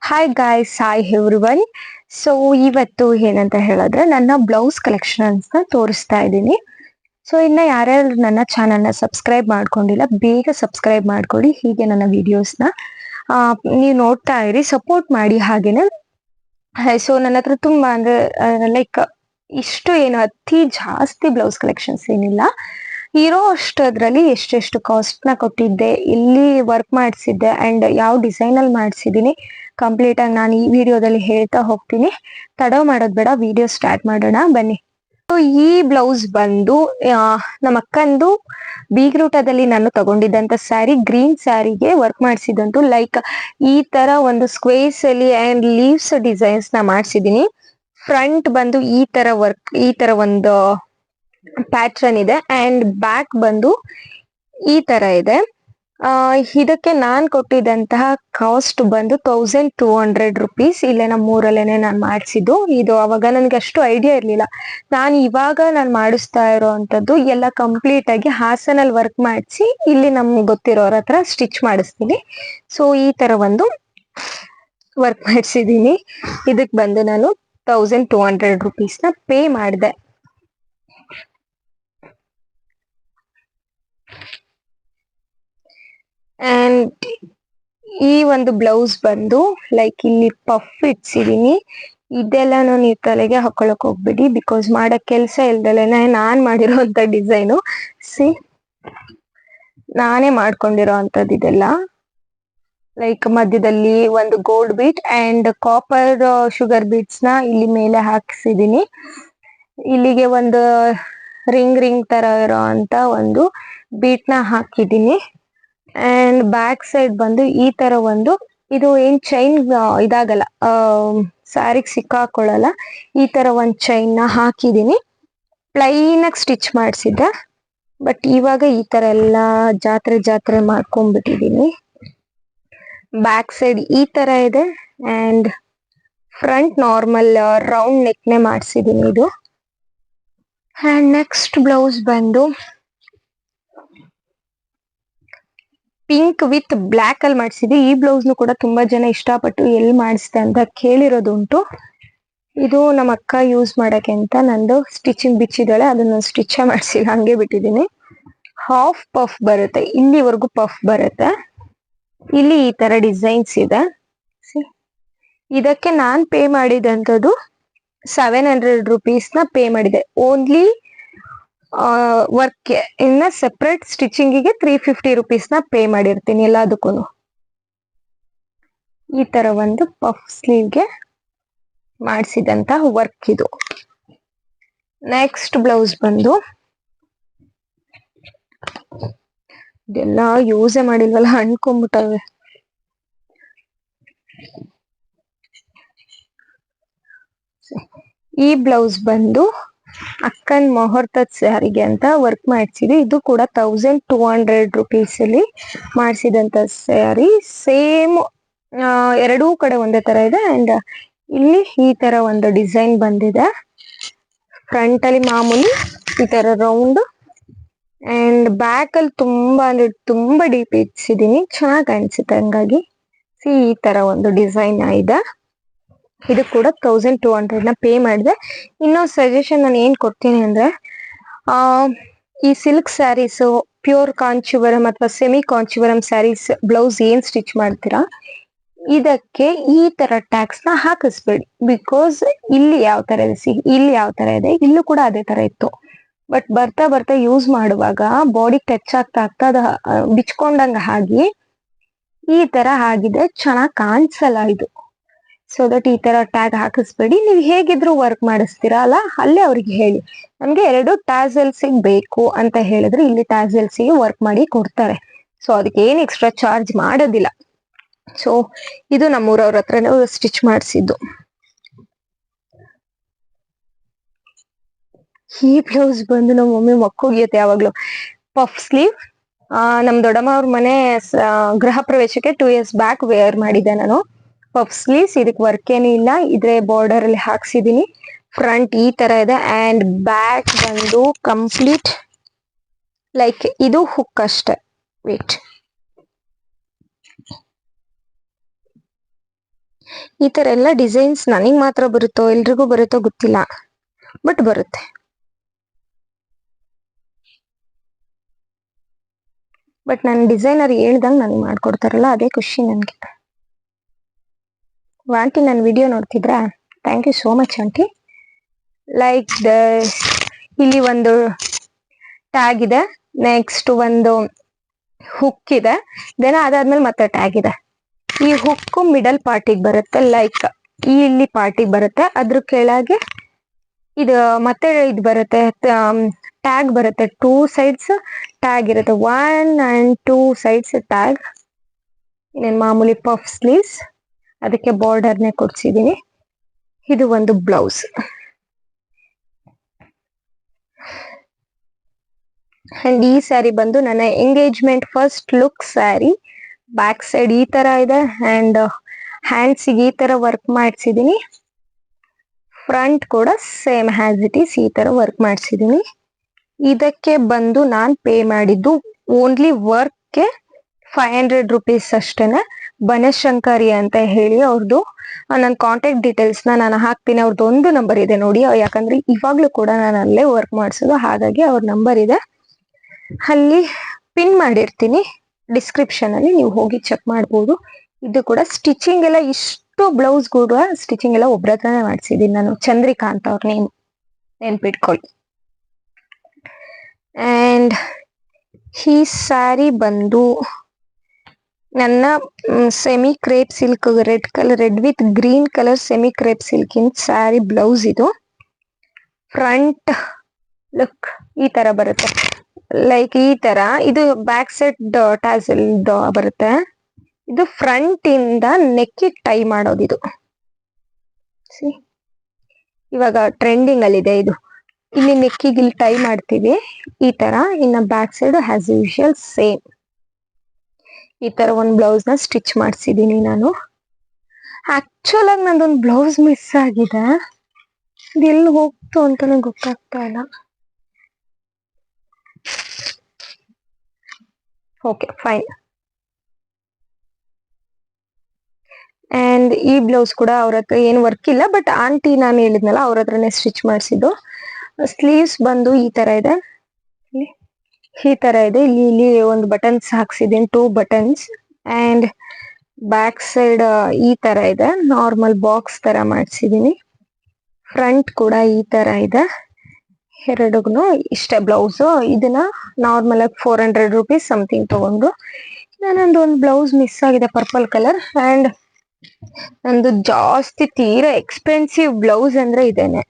Hi guys, hi everyone. So ಇವತ್ತು ಏನಂತ ಹೇಳಿದ್ರೆ ನನ್ನ ಬ್ಲೌಸ್ ಕಲೆಕ್ಷನ್ಸ್ನ ತೋರಿಸ್ತಾ ಇದ್ದೀನಿ. ಸೊ ಇನ್ನು ಯಾರ್ಯಾರು ನನ್ನ ಚಾನಲ್ನ ಸಬ್ಸ್ಕ್ರೈಬ್ ಮಾಡ್ಕೊಂಡಿಲ್ಲ, ಬೇಗ ಸಬ್ಸ್ಕ್ರೈಬ್ ಮಾಡ್ಕೊಳ್ಳಿ. ಹೀಗೆ ನನ್ನ ವಿಡಿಯೋಸ್ನ ನೀವು ನೋಡ್ತಾ ಇರಿ, ಸಪೋರ್ಟ್ ಮಾಡಿ. ಹಾಗೇನೆ ಸೊ ನನ್ನ ಹತ್ರ ತುಂಬಾ ಅಂದ್ರೆ ಲೈಕ್ ಇಷ್ಟು ಏನು ಅತಿ ಜಾಸ್ತಿ ಬ್ಲೌಸ್ ಕಲೆಕ್ಷನ್ಸ್ ಏನಿಲ್ಲ. ಇರೋ ಅಷ್ಟದ್ರಲ್ಲಿ ಎಷ್ಟೆಷ್ಟು ಕಾಸ್ಟ್ನ ಕೊಟ್ಟಿದ್ದೆ, ಎಲ್ಲಿ ವರ್ಕ್ ಮಾಡಿಸಿದ್ದೆ ಅಂಡ್ ಯಾವ ಡಿಸೈನ್ ಅಲ್ಲಿ ಮಾಡಿಸಿದ್ದೀನಿ ಕಂಪ್ಲೀಟ್ ಆಗಿ ನಾನು ಈ ವಿಡಿಯೋದಲ್ಲಿ ಹೇಳ್ತಾ ಹೋಗ್ತೀನಿ. ತಡ ಮಾಡೋದ್ ಬೇಡ, ವಿಡಿಯೋ ಸ್ಟಾರ್ಟ್ ಮಾಡೋಣ ಬನ್ನಿ. ಈ ಬ್ಲೌಸ್ ಬಂದು ನಮ್ಮ ಅಕ್ಕಂದು ಬೀಗ್ರೂಟದಲ್ಲಿ ನಾನು ತಗೊಂಡಿದ್ದಂತ ಸ್ಯಾರಿ, ಗ್ರೀನ್ ಸ್ಯಾರಿಗೆ ವರ್ಕ್ ಮಾಡಿಸಿದಂತು ಲೈಕ್ ಈ ತರ ಒಂದು ಸ್ಕ್ವೇರ್ಸ್ ಅಲ್ಲಿ ಅಂಡ್ ಲೀವ್ಸ್ ಡಿಸೈನ್ಸ್ ನ ಮಾಡಿಸಿದೀನಿ. ಫ್ರಂಟ್ ಬಂದು ಈ ತರ ವರ್ಕ್, ಈ ತರ ಒಂದು ಪ್ಯಾಟ್ರನ್ ಇದೆ ಅಂಡ್ ಬ್ಯಾಕ್ ಬಂದು ಈ ತರ ಇದೆ. ಇದಕ್ಕೆ ನಾನ್ ಕೊಟ್ಟಿದ್ದಂತಹ ಕಾಸ್ಟ್ ಬಂದು 1200 rupees. ಇಲ್ಲೇ ನಮ್ಮ ಊರಲ್ಲೇನೆ ನಾನು ಮಾಡಿಸಿದ್ದು. ಇದು ಅವಾಗ ನನಗೆ ಅಷ್ಟು ಐಡಿಯಾ ಇರ್ಲಿಲ್ಲ. ನಾನು ಮಾಡಿಸ್ತಾ ಇರೋವಂಥದ್ದು ಎಲ್ಲ ಕಂಪ್ಲೀಟ್ ಆಗಿ ಹಾಸನಲ್ಲಿ ವರ್ಕ್ ಮಾಡಿಸಿ ಇಲ್ಲಿ ನಮ್ಗೆ ಗೊತ್ತಿರೋರ ಹತ್ರ ಸ್ಟಿಚ್ ಮಾಡಿಸ್ತೀನಿ. ಸೊ ಈ ತರ ಒಂದು ವರ್ಕ್ ಮಾಡಿಸಿದೀನಿ. ಇದಕ್ ಬಂದು ನಾನು 1200 rupees ನ ಪೇ ಮಾಡಿದೆ. ಅಂಡ್ ಈ ಒಂದು ಬ್ಲೌಸ್ ಬಂದು ಲೈಕ್ ಇಲ್ಲಿ ಪಫ್ ಇಡ್ಸಿದೀನಿ. ಇದೆಲ್ಲ ನೀವು ತಲೆಗೆ ಹಾಕೊಳಕ್ ಹೋಗ್ಬಿಡಿ, ಬಿಕಾಸ್ ಮಾಡಕ್ ಕೆಲ್ಸ ಇಲ್ದಲೇನೆ ನಾನ್ ಮಾಡಿರೋಂತ ಡಿಸೈನು. ನಾನೇ ಮಾಡ್ಕೊಂಡಿರೋ ಅಂತದ್ದು ಇದೆಲ್ಲ. ಲೈಕ್ ಮಧ್ಯದಲ್ಲಿ ಒಂದು gold beat and copper sugar beats ನ ಇಲ್ಲಿ ಮೇಲೆ ಹಾಕಿಸಿದೀನಿ. ಇಲ್ಲಿಗೆ ಒಂದು ರಿಂಗ್ ತರ ಇರೋ ಅಂತ ಒಂದು ಬೀಟ್ ನ ಹಾಕಿದೀನಿ. ಅಂಡ್ ಬ್ಯಾಕ್ ಸೈಡ್ ಬಂದು ಈ ತರ ಒಂದು, ಇದು ಏನ್ ಚೈನ್ ಇದಾಗಲ್ಲ, ಸ್ಯಾರಿಗೆ ಸಿಕ್ಕಾಕೊಳ್ಳಲ್ಲ, ಈ ತರ ಒಂದ್ ಚೈನ್ ನ ಹಾಕಿದೀನಿ. ಪ್ಲೈನ್ ಆಗಿ ಸ್ಟಿಚ್ ಮಾಡಿಸಿದ್ದೆ, ಬಟ್ ಇವಾಗ ಈ ತರ ಎಲ್ಲಾ ಜಾತ್ರೆ ಮಾಡ್ಕೊಂಡ್ಬಿಟ್ಟಿದೀನಿ. ಬ್ಯಾಕ್ ಸೈಡ್ ಈ ತರ ಇದೆ ಅಂಡ್ ಫ್ರಂಟ್ ನಾರ್ಮಲ್ ರೌಂಡ್ ನೆಕ್ನೆ ಮಾಡಿಸಿದೀನಿ ಇದು. ಅಂಡ್ ನೆಕ್ಸ್ಟ್ ಬ್ಲೌಸ್ ಬಂದು ಪಿಂಕ್ ವಿತ್ ಬ್ಲಾಕ್ ಅಲ್ಲಿ ಮಾಡಿಸಿದ್ವಿ. ಈ ಬ್ಲೌಸ್ ಕೂಡ ತುಂಬಾ ಜನ ಇಷ್ಟಪಟ್ಟು ಎಲ್ಲಿ ಮಾಡಿಸ್ದೆ ಅಂತ ಕೇಳಿರೋದುಂಟು. ಇದು ನಮ್ಮ ಅಕ್ಕ ಯೂಸ್ ಮಾಡಕ್ಕೆ ಅಂತ ನಂದು ಸ್ಟಿಚಿಂಗ್ ಬಿಚ್ಚಿದಾಳೆ, ಅದನ್ನ ಸ್ಟಿಚ್ ಮಾಡಿಸಿಲ್ಲ, ಹಂಗೆ ಬಿಟ್ಟಿದ್ದೀನಿ. ಹಾಫ್ ಪಫ್ ಬರುತ್ತೆ, ಇಲ್ಲಿವರೆಗೂ ಪಫ್ ಬರುತ್ತೆ. ಇಲ್ಲಿ ಈ ತರ ಡಿಸೈನ್ಸ್ ಇದೆ. ಇದಕ್ಕೆ ನಾನ್ ಪೇ ಮಾಡಿದಂಥದ್ದು 700 rupees ನ ಪೇ ಮಾಡಿದೆ ಓನ್ಲಿ ವರ್ಕ್. ಇನ್ನ ಸೆಪರೇಟ್ ಸ್ಟಿಚಿಂಗಿಗೆ 350 rupees ನ ಪೇ ಮಾಡಿರ್ತೀನಿ ಎಲ್ಲದಕ್ಕೂ. ಈ ತರ ಒಂದು ಪಫ್ ಸ್ಲೀವ್ಗೆ ಮಾಡಿಸಿದಂತ ವರ್ಕ್ ಇದು. ನೆಕ್ಸ್ಟ್ ಬ್ಲೌಸ್ ಬಂದು ಇದೆಲ್ಲ ಯೂಸೇ ಮಾಡಿಲ್ವಲ್ಲ, ಅನ್ಕೊಂಡ್ಬಿಟ್ಟವೆ. ಈ ಬ್ಲೌಸ್ ಬಂದು ಅಕ್ಕನ್ ಮುಹೂರ್ತದ ಸ್ಯಾರಿಗೆ ಅಂತ ವರ್ಕ್ ಮಾಡಿಸಿದ್ವಿ. ಇದು ಕೂಡ 1200 rupees ಅಲ್ಲಿ ಮಾಡಿಸಿದಂತ ಸ್ಯಾರಿ. ಸೇಮ್ ಎರಡೂ ಕಡೆ ಒಂದೇ ತರ ಇದೆ ಅಂಡ್ ಇಲ್ಲಿ ಈ ತರ ಒಂದು ಡಿಸೈನ್ ಬಂದಿದೆ. ಫ್ರಂಟ್ ಅಲ್ಲಿ ಮಾಮೂಲಿ ಈ ತರ ರೌಂಡ್ ಅಂಡ್ ಬ್ಯಾಕ್ ಅಲ್ಲಿ ತುಂಬಾ ಡೀಪ್ ಇಡ್ಸಿದೀನಿ, ಚೆನ್ನಾಗಿ ಕಾಣಿಸುತ್ತೆ ಹಂಗಾಗಿ. ಈ ತರ ಒಂದು ಡಿಸೈನ್ ಇದೆ. ಇದು ಕೂಡ 1200 ನ ಪೇ ಮಾಡಿದೆ. ಇನ್ನೊಂದು ಸಜೆಷನ್ ನಾನು ಏನ್ ಕೊಡ್ತೀನಿ ಅಂದ್ರೆ, ಈ ಸಿಲ್ಕ್ ಸ್ಯಾರೀಸ್, ಪ್ಯೂರ್ ಕಾಂಚೀವರಂ ಅಥವಾ ಸೆಮಿ ಕಾಂಚೀವರಂ ಸ್ಯಾರೀಸ್ ಬ್ಲೌಸ್ ಏನ್ ಸ್ಟಿಚ್ ಮಾಡ್ತೀರಾ, ಇದಕ್ಕೆ ಈ ತರ ಟ್ಯಾಕ್ಸ್ ನ ಹಾಕಿಸ್ಬೇಡಿ. ಬಿಕಾಸ್ ಇಲ್ಲಿ ಯಾವ ತರ ಇದೆ, ಇಲ್ಲಿ ಯಾವ ತರ ಇದೆ, ಇಲ್ಲೂ ಕೂಡ ಅದೇ ತರ ಇತ್ತು. ಬಟ್ ಬರ್ತಾ ಯೂಸ್ ಮಾಡುವಾಗ ಬಾಡಿ ಟಚ್ ಆಗ್ತಾ ಅದ ಬಿಚ್ಕೊಂಡಂಗ ಆಗಿ ಈ ತರ ಆಗಿದೆ, ಚೆನ್ನಾಗ್ ಕಾಣಿಸಲ್ಲ ಇದು. ಸೊ ದಟ್ ಈ ತರ ಟ್ಯಾಗ್ ಹಾಕಿಸ್ಬೇಡಿ. ನೀವು ಹೇಗಿದ್ರು ವರ್ಕ್ ಮಾಡಿಸ್ತೀರಾ ಅಲ್ಲ, ಅಲ್ಲೇ ಅವ್ರಿಗೆ ಹೇಳಿ ನಮ್ಗೆ 2 ಟ್ಯಾಸಲ್ಸ್ ಬೇಕು ಅಂತ ಹೇಳಿದ್ರೆ ಇಲ್ಲಿ ಟ್ಯಾಸಲ್ಸ್ ವರ್ಕ್ ಮಾಡಿ ಕೊಡ್ತಾರೆ. ಸೊ ಅದಕ್ಕೆ ಏನ್ ಎಕ್ಸ್ಟ್ರಾ ಚಾರ್ಜ್ ಮಾಡೋದಿಲ್ಲ. ಸೊ ಇದು ನಮ್ಮೂರವ್ರ ಹತ್ರನೇ ಸ್ಟಿಚ್ ಮಾಡಿಸಿದ್ದು. ಈ ಬ್ಲೌಸ್ ಬಂದು ನಮ್ಮ ಮಮ್ಮಿ ಮಕ್ಕೋಗಿಯತ್ತೆ ಯಾವಾಗ್ಲೂ. ಪಫ್ ಸ್ಲೀವ್, ನಮ್ ದೊಡ್ಡಮ್ಮ ಅವ್ರ ಮನೆ ಗೃಹ ಪ್ರವೇಶಕ್ಕೆ 2 years ಬ್ಯಾಕ್ ವೇರ್ ಮಾಡಿದ್ದೆ ನಾನು. ಪಫ್ ಸ್ಲೀವ್ಸ್, ಇದಕ್ಕೆ ವರ್ಕ್ ಏನೂ ಇಲ್ಲ, ಇದ್ರೆ ಬಾರ್ಡರ್ ಅಲ್ಲಿ ಹಾಕ್ಸಿದೀನಿ. ಫ್ರಂಟ್ ಈ ತರ ಇದೆ ಅಂಡ್ ಬ್ಯಾಕ್ ಬಂದು ಕಂಪ್ಲೀಟ್ ಲೈಕ್ ಇದು ಹುಕ್ ಅಷ್ಟೇ. ವೇಟ್, ಈ ತರ ಎಲ್ಲ ಡಿಸೈನ್ಸ್ ನನಗ್ ಮಾತ್ರ ಬರುತ್ತೋ ಎಲ್ರಿಗೂ ಬರುತ್ತೋ ಗೊತ್ತಿಲ್ಲ, ಬಟ್ ಬರುತ್ತೆ. ಬಟ್ ನನ್ನ ಡಿಸೈನರ್ ಹೇಳ್ದಂಗೆ ನನಗೆ ಮಾಡ್ಕೊಡ್ತಾರಲ್ಲ ಅದೇ ಖುಷಿ ನನಗೆ. ಆಂಟಿ ನನ್ನ ವಿಡಿಯೋ ನೋಡ್ತಿದ್ರಾ? Thank you so much aunty. Like the ಇಲ್ಲಿ ಒಂದು ಟ್ಯಾಗ್ ಇದೆ, ನೆಕ್ಸ್ಟ್ ಒಂದು ಹುಕ್ ಇದೆ, ದೆನ್ ಅದಾದ್ಮೇಲೆ ಮತ್ತೆ ಟ್ಯಾಗ್ ಇದೆ. ಈ ಹುಕ್ ಮಿಡಲ್ ಪಾರ್ಟಿಗೆ ಬರುತ್ತೆ, ಲೈಕ್ ಇಲ್ಲಿ ಪಾರ್ಟಿಗೆ ಬರುತ್ತೆ. ಅದ್ರ ಕೆಳಗೆ ಇದು ಮತ್ತೆ ಇದು ಬರುತ್ತೆ, ಟ್ಯಾಗ್ ಬರುತ್ತೆ. 2 ಸೈಡ್ಸ್ ಟ್ಯಾಗ್ ಇರುತ್ತೆ, 1 and 2 ಸೈಡ್ಸ್ ಟ್ಯಾಗ್. ಇನ್ನೇನು ಮಾಮೂಲಿ ಪಫ್ ಸ್ಲೀವ್ಸ್, ಅದಕ್ಕೆ ಬಾರ್ಡರ್ನೇ ಕೊಡ್ಸಿದೀನಿ. ಇದು ಒಂದು ಬ್ಲೌಸ್. ಅಂಡ್ ಈ ಸ್ಯಾರಿ ಬಂದು ನನ್ನ engagement first look sari. Back side ಈ ತರ ಇದೆ, ಅಂಡ್ ಹ್ಯಾಂಡ್ಸ್ ಈ ತರ ವರ್ಕ್ ಮಾಡಿಸಿದೀನಿ. ಫ್ರಂಟ್ ಕೂಡ ಸೇಮ್ ಹ್ಯಾಸ್ ಇಟ್ ಈಸ್ ಈ ತರ ವರ್ಕ್ ಮಾಡಿಸಿದೀನಿ. ಇದಕ್ಕೆ ಬಂದು ನಾನ್ ಪೇ ಮಾಡಿದ್ದು ಓನ್ಲಿ ವರ್ಕ್ಗೆ 500 rupees ಅಷ್ಟೇನೆ. ಬನಶಂಕರಿ ಅಂತ ಹೇಳಿ ಅವ್ರದ್ದು, ನನ್ನ ಕಾಂಟ್ಯಾಕ್ಟ್ ಡೀಟೇಲ್ಸ್ ನಾನು ಹಾಕ್ತೀನಿ. ಅವ್ರದ್ದು ಒಂದು ನಂಬರ್ ಇದೆ ನೋಡಿ, ಯಾಕಂದ್ರೆ ಇವಾಗ್ಲೂ ಕೂಡ ನಾನು ಅಲ್ಲೇ ವರ್ಕ್ ಮಾಡಿಸೋದು, ಹಾಗಾಗಿ ಅವ್ರ ನಂಬರ್ ಇದೆ, ಅಲ್ಲಿ ಪಿನ್ ಮಾಡಿರ್ತೀನಿ ಡಿಸ್ಕ್ರಿಪ್ಷನ್ ಅಲ್ಲಿ, ನೀವು ಹೋಗಿ ಚೆಕ್ ಮಾಡ್ಬೋದು. ಇದು ಕೂಡ ಸ್ಟಿಚಿಂಗ್ ಎಲ್ಲ, ಇಷ್ಟು ಬ್ಲೌಸ್ ಕೂಡ ಸ್ಟಿಚಿಂಗ್ ಎಲ್ಲ ಒಬ್ರ ಹತ್ರನೇ ಮಾಡಿಸಿದೀನಿ ನಾನು, ಚಂದ್ರಿಕಾ ಅಂತ ಅವ್ರ ನೇಮ್, ನೆನ್ಪಿಟ್ಕೊಳ್ಳಿ. ಅಂಡ್ ಈ ಸ್ಯಾರಿ ಬಂದು ನನ್ನ semi crepe silk, red with green colour semi crepe silk in sari blouse. ಇದು ಫ್ರಂಟ್ ಲುಕ್ ಈ ತರ ಬರುತ್ತೆ, ಲೈಕ್ ಈ ತರ. ಇದು ಬ್ಯಾಕ್ ಸೈಡ್ ಟ್ಯಾಸಲ್ ಬರುತ್ತೆ. ಇದು ಫ್ರಂಟ್ ಇಂದ ನೆಕ್ಕಿಗೆ ಟೈ ಮಾಡೋದಿದು. ಇವಾಗ ಟ್ರೆಂಡಿಂಗ್ ಅಲ್ಲಿ ಇದೆ ಇದು. ಇಲ್ಲಿ ನೆಕ್ಕಿಗೆ ಇಲ್ಲಿ ಟೈ ಮಾಡ್ತೀವಿ ಈ ತರ. ಇನ್ನ back side as usual same ಈ ತರ ಒಂದು ಬ್ಲೌಸ್ ನ ಸ್ಟಿಚ್ ಮಾಡಿಸಿದೀನಿ ನಾನು. ಆಕ್ಚುಲ್ ಆಗಿ ನಂದೊಂದು ಬ್ಲೌಸ್ ಮಿಸ್ ಆಗಿದೆ, ಇದು ಎಲ್ಲಿ ಹೋಗ್ತು ಅಂತಾನೆ ಗೊತ್ತಾಗ್ತಾ ಇಲ್ಲ. Okay fine. ಅಂಡ್ ಈ ಬ್ಲೌಸ್ ಕೂಡ ಅವ್ರ ಹತ್ರ ಏನು ವರ್ಕ್ ಇಲ್ಲ, ಬಟ್ ಆಂಟಿ ನಾನು ಹೇಳಿದ್ನಲ್ಲ ಅವ್ರ ಹತ್ರನೇ ಸ್ಟಿಚ್ ಮಾಡಿಸಿದ್ದು. ಸ್ಲೀವ್ಸ್ ಬಂದು ಈ ತರ ಇದೆ, ಈ ತರ ಇದೆ. ಇಲ್ಲಿ ಒಂದು ಬಟನ್ಸ್ ಹಾಕ್ಸಿದೀನಿ, 2 buttons. ಅಂಡ್ ಬ್ಯಾಕ್ ಸೈಡ್ ಈ ತರ ಇದೆ, ನಾರ್ಮಲ್ ಬಾಕ್ಸ್ ತರ ಮಾಡಿಸಿದೀನಿ. ಫ್ರಂಟ್ ಕೂಡ ಈ ತರ ಇದೆ. ಎರಡಕ್ಕೂ ಇಷ್ಟೇ ಬ್ಲೌಸ್. ಇದನ್ನ ನಾರ್ಮಲ್ ಆಗಿ 400 rupees ಸಮಥಿಂಗ್ ತಗೊಂಡು. ನಾನೊಂದು ಬ್ಲೌಸ್ ಮಿಸ್ ಆಗಿದೆ, ಪರ್ಪಲ್ ಕಲರ್. ಅಂಡ್ ನಂದು ಜಾಸ್ತಿ ತೀರಾ ಎಕ್ಸ್ಪೆನ್ಸಿವ್ ಬ್ಲೌಸ್ ಅಂದ್ರೆ ಇದೇನೆ.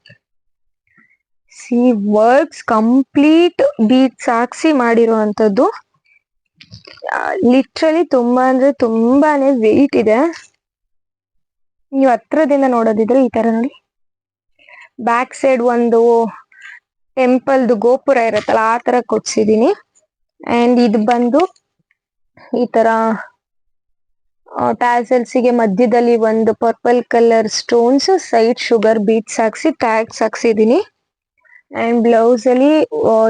ಸಿ ವರ್ಕ್ಸ್ ಕಂಪ್ಲೀಟ್ ಬೀಟ್ಸ್ ಹಾಕ್ಸಿ ಮಾಡಿರುವಂತದ್ದು. ಲಿಟ್ರಲಿ ತುಂಬಾ ಅಂದ್ರೆ ತುಂಬಾನೇ ವೆಯ್ಟ್ ಇದೆ. ನೀವು ಹತ್ರದಿಂದ ನೋಡೋದಿದ್ರೆ ಈ ತರ ನೋಡಿ, ಬ್ಯಾಕ್ ಸೈಡ್ ಒಂದು ಟೆಂಪಲ್ದು ಗೋಪುರ ಇರತ್ತಲ್ಲ ಆ ತರ ಕೊಡ್ಸಿದೀನಿ. ಅಂಡ್ ಇದು ಬಂದು ಈ ತರ ಟ್ಯಾಸಲ್ಸಿಗೆ ಮಧ್ಯದಲ್ಲಿ ಒಂದು purple colour stones, side sugar beats ಹಾಕ್ಸಿ ಟ್ಯಾಗ್ಸ್ ಹಾಕ್ಸಿದೀನಿ. ಅಂಡ್ ಬ್ಲೌಸ್ ಅಲ್ಲಿ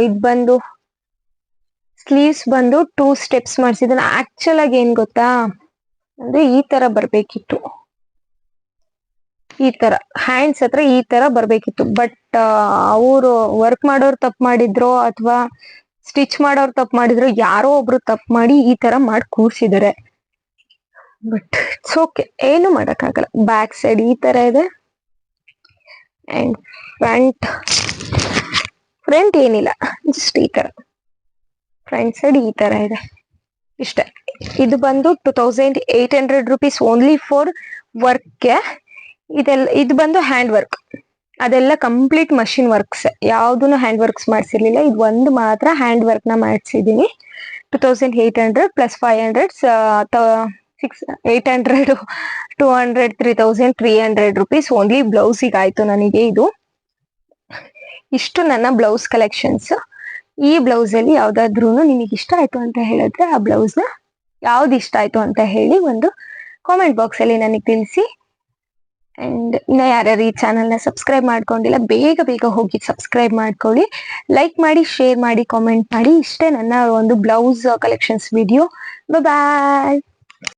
ಇದು ಬಂದು ಸ್ಲೀವ್ಸ್ ಬಂದು 2 ಸ್ಟೆಪ್ಸ್ ಮಾಡಿಸಿದೀನಿ. ಆಕ್ಚುಲ್ ಆಗಿ ಏನ್ ಗೊತ್ತಾ ಅಂದ್ರೆ ಈ ತರ ಬರ್ಬೇಕಿತ್ತು, ಈ ತರ ಹ್ಯಾಂಡ್ಸ್ ಹತ್ರ ಈ ತರ ಬರ್ಬೇಕಿತ್ತು. ಬಟ್ ಅವರು ವರ್ಕ್ ಮಾಡೋರು ತಪ್ಪು ಮಾಡಿದ್ರು ಅಥವಾ ಸ್ಟಿಚ್ ಮಾಡೋರು ತಪ್ಪು ಮಾಡಿದ್ರು, ಯಾರೋ ಒಬ್ರು ತಪ್ಪು ಮಾಡಿ ಈ ತರ ಮಾಡಿ ಕೂರ್ಸಿದ್ದಾರೆ. ಬಟ್ ಇಟ್ಸ್ ಓಕೆ, ಏನು ಮಾಡಕ್ಕಾಗಲ್ಲ. ಬ್ಯಾಕ್ ಸೈಡ್ ಈ ತರ ಇದೆ. ಅಂಡ್ ಫ್ರಂಟ್ ಏನಿಲ್ಲ, ಜಸ್ಟ್ ಈ ತರ ಫ್ರಂಟ್ ಸೈಡ್ ಈ ತರ ಇದೆ, ಇಷ್ಟೇ. ಇದು ಬಂದು 2800 rupees ಓನ್ಲಿ ಫಾರ್ ವರ್ಕ್ಗೆ. ಇದು ಬಂದು ಹ್ಯಾಂಡ್ ವರ್ಕ್, ಅದೆಲ್ಲ ಕಂಪ್ಲೀಟ್ ಮಷಿನ್ ವರ್ಕ್ಸ್, ಯಾವ್ದು ಹ್ಯಾಂಡ್ ವರ್ಕ್ಸ್ ಮಾಡಿಸಿರ್ಲಿಲ್ಲ. ಇದು ಒಂದು ಮಾತ್ರ ಹ್ಯಾಂಡ್ ವರ್ಕ್ ನ ಮಾಡಿಸಿದೀನಿ. 2800 ಪ್ಲಸ್ 500 800 200 3300 rupees ಓನ್ಲಿ ಬ್ಲೌಸಿಗೆ ಆಯ್ತು ನನಗೆ. ಇದು ಇಷ್ಟು ನನ್ನ ಬ್ಲೌಸ್ ಕಲೆಕ್ಷನ್ಸ್. ಈ ಬ್ಲೌಸ್ ಅಲ್ಲಿ ಯಾವ್ದಾದ್ರು ನಿಮಗೆ ಇಷ್ಟ ಆಯ್ತು ಅಂತ ಹೇಳಿದ್ರೆ ಆ ಬ್ಲೌಸ್ ನ ಯಾವ್ದು ಇಷ್ಟ ಆಯ್ತು ಅಂತ ಹೇಳಿ ಒಂದು ಕಾಮೆಂಟ್ ಬಾಕ್ಸ್ ಅಲ್ಲಿ ನನಗೆ ತಿಳಿಸಿ. ಅಂಡ್ ಇನ್ನ ಯಾರ್ಯಾರು ಈ ಚಾನಲ್ ನ ಸಬ್ಸ್ಕ್ರೈಬ್ ಮಾಡ್ಕೊಂಡಿಲ್ಲ, ಬೇಗ ಬೇಗ ಹೋಗಿ ಸಬ್ಸ್ಕ್ರೈಬ್ ಮಾಡ್ಕೊಳ್ಳಿ, ಲೈಕ್ ಮಾಡಿ, ಶೇರ್ ಮಾಡಿ, ಕಾಮೆಂಟ್ ಮಾಡಿ. ಇಷ್ಟೇ ನನ್ನ ಒಂದು ಬ್ಲೌಸ್ ಕಲೆಕ್ಷನ್ಸ್ ವಿಡಿಯೋ. ಬಾಯ್.